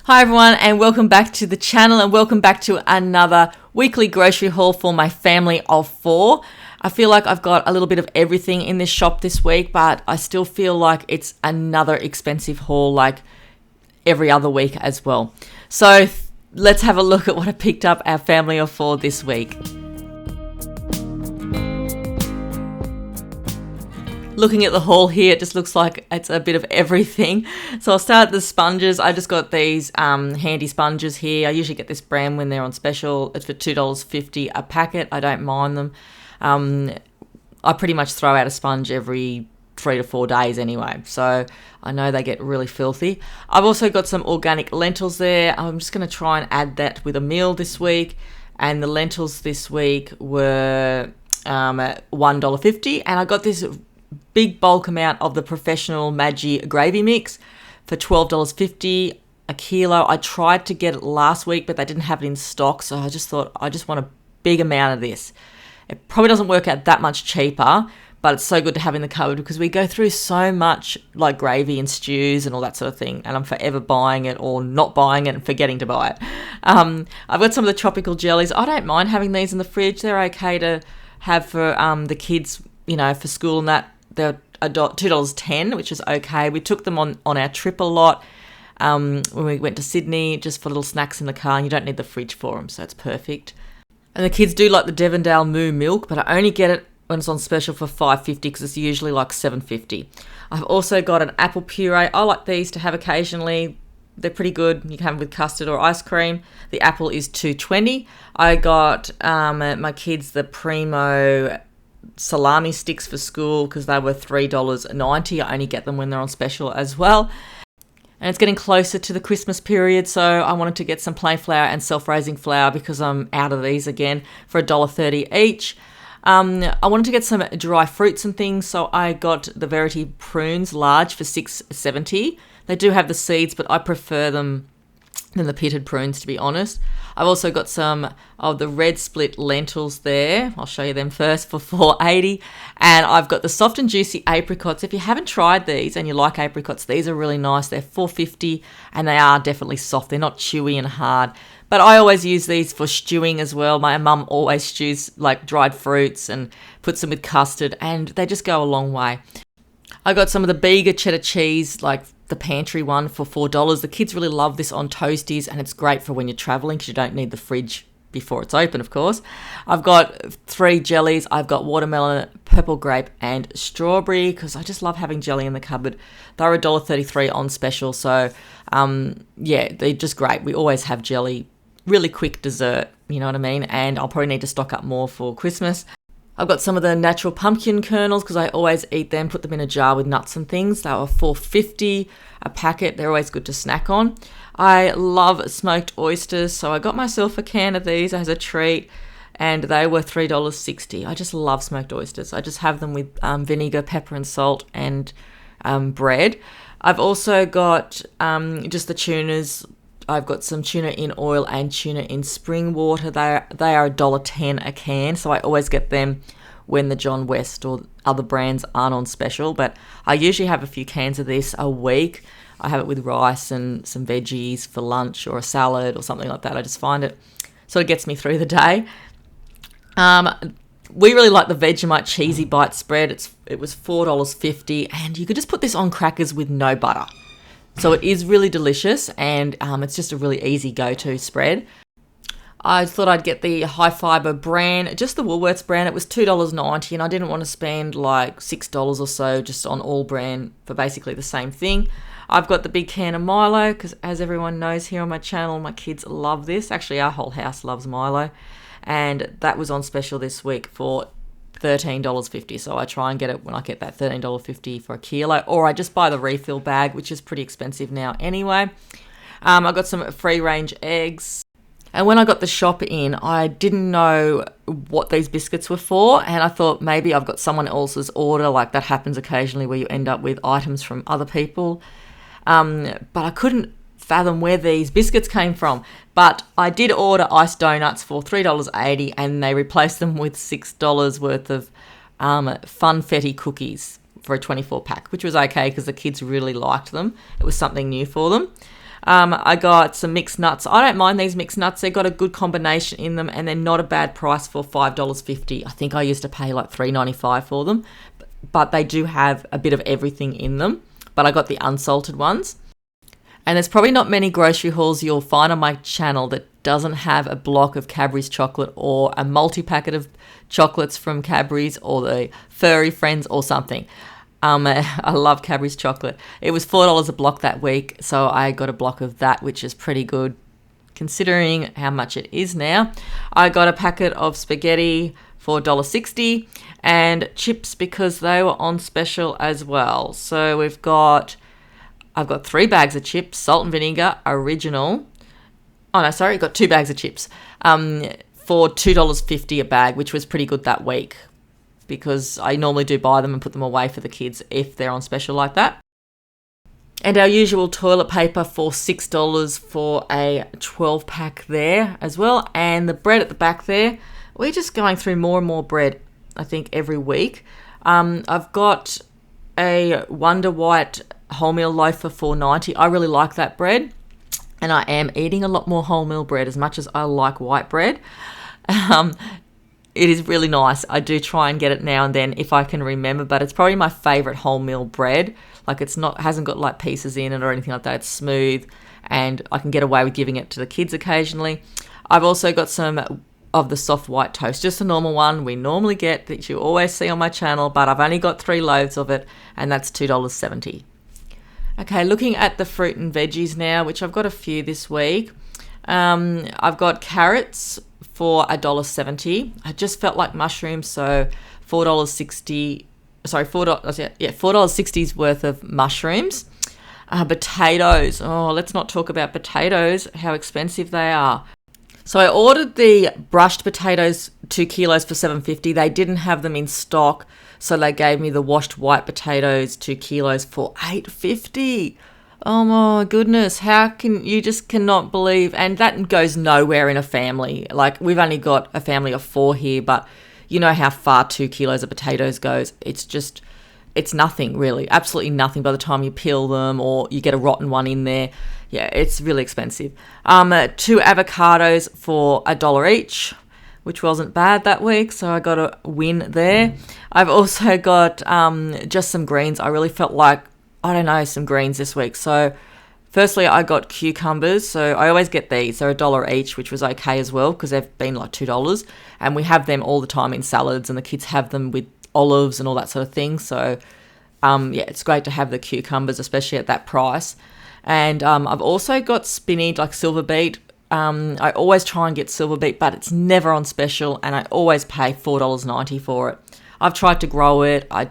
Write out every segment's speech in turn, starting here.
Hi everyone, and welcome back to the channel, and welcome back to another weekly grocery haul for my family of 4. I feel like I've got a little bit of everything in this shop this week, but I still feel like it's another expensive haul like every other week as well. So let's have a look at what I picked up our family of 4 this week. Looking at the haul here, it just looks like it's a bit of everything. So I'll start with the sponges. I just got these handy sponges here. I usually get this brand when they're on special. It's for $2.50 a packet. I don't mind them. I pretty much throw out a sponge every 3 to 4 days anyway, so I know they get really filthy. I've also got some organic lentils there. I'm just going to try and add that with a meal this week. And the lentils this week were $1.50, and I got this big bulk amount of the Professional Maggi gravy mix for $12.50 a kilo. I tried to get it last week, but they didn't have it in stock, so I just thought I just want a big amount of this. It probably doesn't work out that much cheaper, but it's so good to have in the cupboard because we go through so much like gravy and stews and all that sort of thing, and I'm forever buying it or not buying it and forgetting to buy it. I've got some of the tropical jellies. I don't mind having these in the fridge. They're okay to have for the kids, you know, for school and that. They're $2.10, which is okay. We took them on our trip a lot when we went to Sydney, just for little snacks in the car, and you don't need the fridge for them, so it's perfect. And the kids do like the Devondale Moo milk, but I only get it when it's on special for $5.50 because it's usually like $7.50. I've also got an apple puree. I like these to have occasionally. They're pretty good. You can have them with custard or ice cream. The apple is $2.20. I got my kids the Primo salami sticks for school because they were $3.90. I only get them when they're on special as well. And it's getting closer to the Christmas period, so I wanted to get some plain flour and self-raising flour because I'm out of these again for $1.30 each. I wanted to get some dry fruits and things, so I got the Verity prunes large for $6.70. They do have the seeds, but I prefer them than the pitted prunes, to be honest. I've also got some of the red split lentils there. I'll show you them first for $4.80. And I've got the soft and juicy apricots. If you haven't tried these and you like apricots, these are really nice. They're $4.50 and they are definitely soft. They're not chewy and hard. But I always use these for stewing as well. My mum always stews like dried fruits and puts them with custard, and they just go a long way. I got some of the Bega cheddar cheese, like the pantry one, for $4. The kids really love this on toasties, and it's great for when you're traveling because you don't need the fridge before it's open, of course. I've got 3 jellies. I've got watermelon, purple grape, and strawberry because I just love having jelly in the cupboard. They're $1.33 on special, so yeah, they're just great. We always have jelly, really quick dessert, you know what I mean? And I'll probably need to stock up more for Christmas. I've got some of the natural pumpkin kernels because I always eat them, put them in a jar with nuts and things. They were $4.50 a packet. They're always good to snack on. I love smoked oysters, so I got myself a can of these as a treat, and they were $3.60. I just love smoked oysters. I just have them with vinegar, pepper and salt, and bread. I've also got just the tunas. I've got some tuna in oil and tuna in spring water. They are $1.10 a can, so I always get them when the John West or other brands aren't on special. But I usually have a few cans of this a week. I have it with rice and some veggies for lunch or a salad or something like that. I just find it sort of gets me through the day. We really like the Vegemite Cheesy Bite spread. It was $4.50, and you could just put this on crackers with no butter. So it is really delicious, and it's just a really easy go-to spread. I thought I'd get the high fibre brand, just the Woolworths brand. It was $2.90, and I didn't want to spend like $6 or so just on all brand for basically the same thing. I've got the big can of Milo because, as everyone knows here on my channel, my kids love this. Actually, our whole house loves Milo, and that was on special this week for $13.50, so I try and get it when I get that $13.50 for a kilo, or I just buy the refill bag, which is pretty expensive now anyway. I got some free-range eggs, and when I got the shop in, I didn't know what these biscuits were for, and I thought maybe I've got someone else's order. Like that happens occasionally where you end up with items from other people, but I couldn't fathom where these biscuits came from. But I did order iced donuts for $3.80, and they replaced them with $6 worth of funfetti cookies for a 24 pack, which was okay because the kids really liked them. It was something new for them. I got some mixed nuts. I don't mind these mixed nuts. They've got a good combination in them, and they're not a bad price for $5.50. I think I used to pay like $3.95 for them, but they do have a bit of everything in them. But I got the unsalted ones. And there's probably not many grocery hauls you'll find on my channel that doesn't have a block of Cadbury's chocolate or a multi-packet of chocolates from Cadbury's or the Furry Friends or something. I love Cadbury's chocolate. It was $4 a block that week, so I got a block of that, which is pretty good considering how much it is now. I got a packet of spaghetti for $1.60 and chips because they were on special as well. So I've got 3 bags of chips, salt and vinegar, original. Oh, no, sorry, got 2 bags of chips for $2.50 a bag, which was pretty good that week because I normally do buy them and put them away for the kids if they're on special like that. And our usual toilet paper for $6 for a 12-pack there as well. And the bread at the back there, we're just going through more and more bread, I think, every week. I've got a Wonder White wholemeal loaf for $4.90. I really like that bread, and I am eating a lot more wholemeal bread as much as I like white bread. It is really nice. I do try and get it now and then if I can remember, but it's probably my favorite wholemeal bread. Like hasn't got like pieces in it or anything like that. It's smooth, and I can get away with giving it to the kids occasionally. I've also got some of the soft white toast, just a normal one we normally get that you always see on my channel, but I've only got 3 loaves of it, and that's $2.70. Okay, looking at the fruit and veggies now, which I've got a few this week. I've got carrots for $1.70. I just felt like mushrooms, so $4.60. Sorry, $4.60's worth of mushrooms. Potatoes. Oh, let's not talk about potatoes, how expensive they are. So I ordered the brushed potatoes 2 kilos for $7.50. They didn't have them in stock, so they gave me the washed white potatoes 2 kilos for $8.50. Oh my goodness, you just cannot believe, and that goes nowhere in a family. Like, we've only got a family of 4 here, but you know how far 2 kilos of potatoes goes. It's nothing really, absolutely nothing by the time you peel them or you get a rotten one in there. Yeah, it's really expensive. 2 avocados for $1 each, which wasn't bad that week, so I got a win there. I've also got just some greens. I really felt like, some greens this week. So firstly, I got cucumbers. So I always get these. They're $1 each, which was okay as well because they've been like $2. And we have them all the time in salads, and the kids have them with olives and all that sort of thing. So, it's great to have the cucumbers, especially at that price. And I've also got spinach, like silver beet. I always try and get silver beet, but it's never on special, and I always pay $4.90 for it. I've tried to grow it. I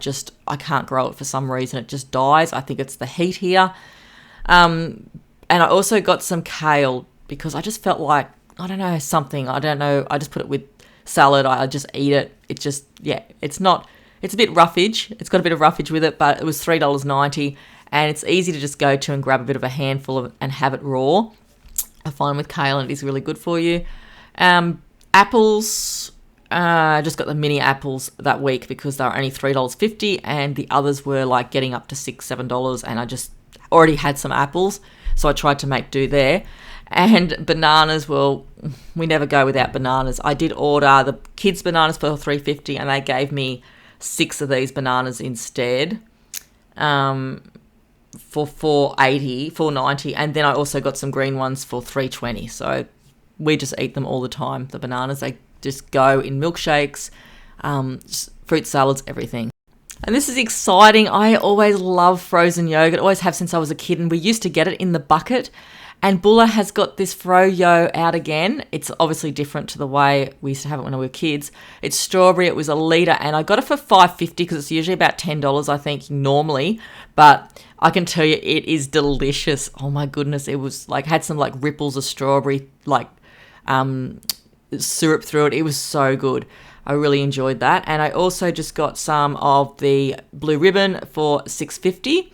can't grow it for some reason. It just dies. I think it's the heat here. And I also got some kale because I just felt like, something. I don't know. I just put it with salad. I just eat it. It's a bit roughage. It's got a bit of roughage with it, but it was $3.90, and it's easy to just go to and grab a bit of a handful of and have it raw. I find with kale, and it is really good for you. Apples. I just got the mini apples that week because they were only $3.50, and the others were like getting up to $6, $7, and I just already had some apples, so I tried to make do there. And bananas, well, we never go without bananas. I did order the kids' bananas for $3.50, and they gave me 6 of these bananas instead for $4.90, and then I also got some green ones for $3.20. So we just eat them all the time, the bananas. They just go in milkshakes, fruit salads, everything. And this is exciting. I always love frozen yogurt, always have since I was a kid, and we used to get it in the bucket. And Bulla has got this froyo out again. It's obviously different to the way we used to have it when we were kids. It's strawberry. It was a litre, and I got it for $5.50 because it's usually about $10, I think, normally. But I can tell you, it is delicious. Oh my goodness. It was like, had some like ripples of strawberry, like syrup through it. It was so good. I really enjoyed that. And I also just got some of the Blue Ribbon for $6.50.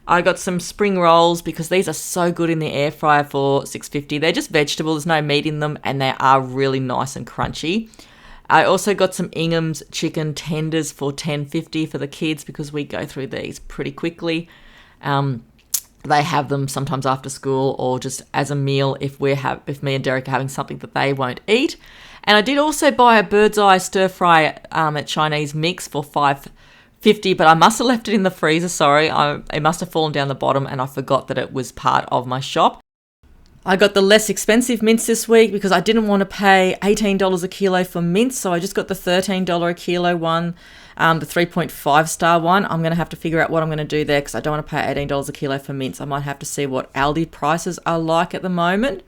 I got some spring rolls because these are so good in the air fryer for $6.50. They're just vegetable. There's no meat in them, and they are really nice and crunchy. I also got some Ingham's chicken tenders for $10.50 for the kids because we go through these pretty quickly. they have them sometimes after school or just as a meal if me and Derek are having something that they won't eat. And I did also buy a bird's eye stir fry at Chinese Mix for $5.50, but I must have left it in the freezer. Sorry, it must have fallen down the bottom and I forgot that it was part of my shop. I got the less expensive mince this week because I didn't want to pay $18 a kilo for mince, so I just got the $13 a kilo one, the 3.5 star one. I'm going to have to figure out what I'm going to do there because I don't want to pay $18 a kilo for mince. I might have to see what Aldi prices are like at the moment.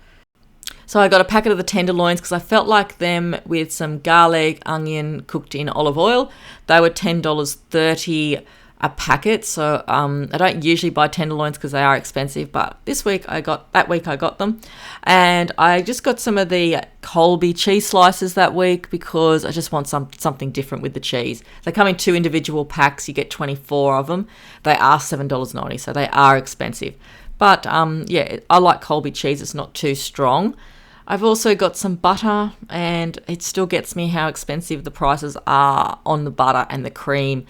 So I got a packet of the tenderloins because I felt like them with some garlic, onion cooked in olive oil. They were $10.30 a packet. So I don't usually buy tenderloins because they are expensive, but that week I got them. And I just got some of the Colby cheese slices that week because I just want something different with the cheese. They come in 2 individual packs. You get 24 of them. They are $7.90, so they are expensive. But yeah, I like Colby cheese. It's not too strong. I've also got some butter, and it still gets me how expensive the prices are on the butter and the cream.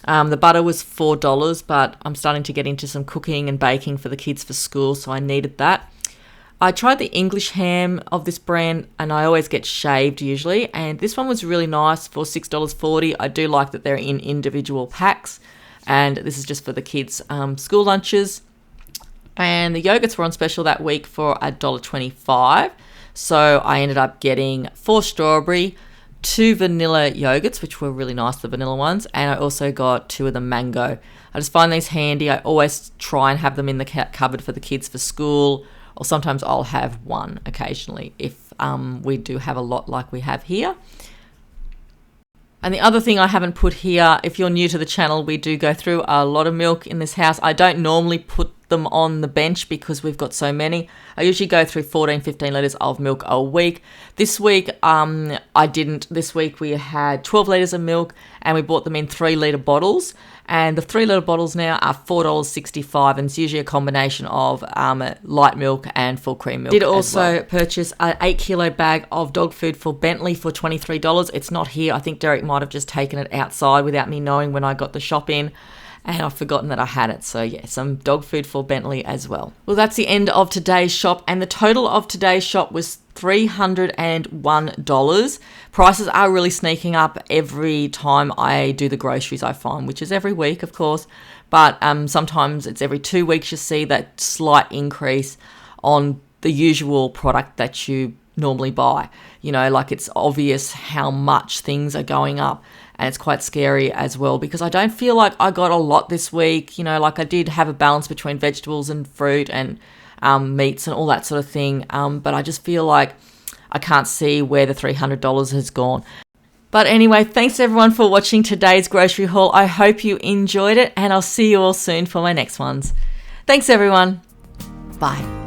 The butter was $4, but I'm starting to get into some cooking and baking for the kids for school, so I needed that. I tried the English ham of this brand, and I always get shaved usually, and this one was really nice for $6.40. I do like that they're in individual packs, and this is just for the kids' school lunches. And the yogurts were on special that week for $1.25, so I ended up getting 4 strawberry, 2 vanilla yogurts, which were really nice, the vanilla ones, and I also got 2 of the mango. I just find these handy. I always try and have them in the cupboard for the kids for school, or sometimes I'll have one occasionally if we do have a lot like we have here. And the other thing I haven't put here, if you're new to the channel, we do go through a lot of milk in this house. I don't normally put them on the bench because we've got so many. I usually go through 14-15 litres of milk a week. This week, I didn't. This week we had 12 litres of milk and we bought them in 3-litre bottles. And the 3-litre bottles now are $4.65, and it's usually a combination of light milk and full cream milk. Did also purchase an 8-kilo bag of dog food for Bentley for $23. It's not here. I think Derek might have just taken it outside without me knowing when I got the shop in, and I've forgotten that I had it. So yeah, some dog food for Bentley as well. Well, that's the end of today's shop, and the total of today's shop was $301. Prices are really sneaking up every time I do the groceries, I find, which is every week, of course, but sometimes it's every 2 weeks you see that slight increase on the usual product that you normally buy. You know, like it's obvious how much things are going up, and it's quite scary as well because I don't feel like I got a lot this week. You know, like I did have a balance between vegetables and fruit and meats and all that sort of thing, but I just feel like I can't see where the $300 has gone. But anyway, thanks everyone for watching today's grocery haul. I hope you enjoyed it, and I'll see you all soon for my next ones. Thanks everyone. Bye.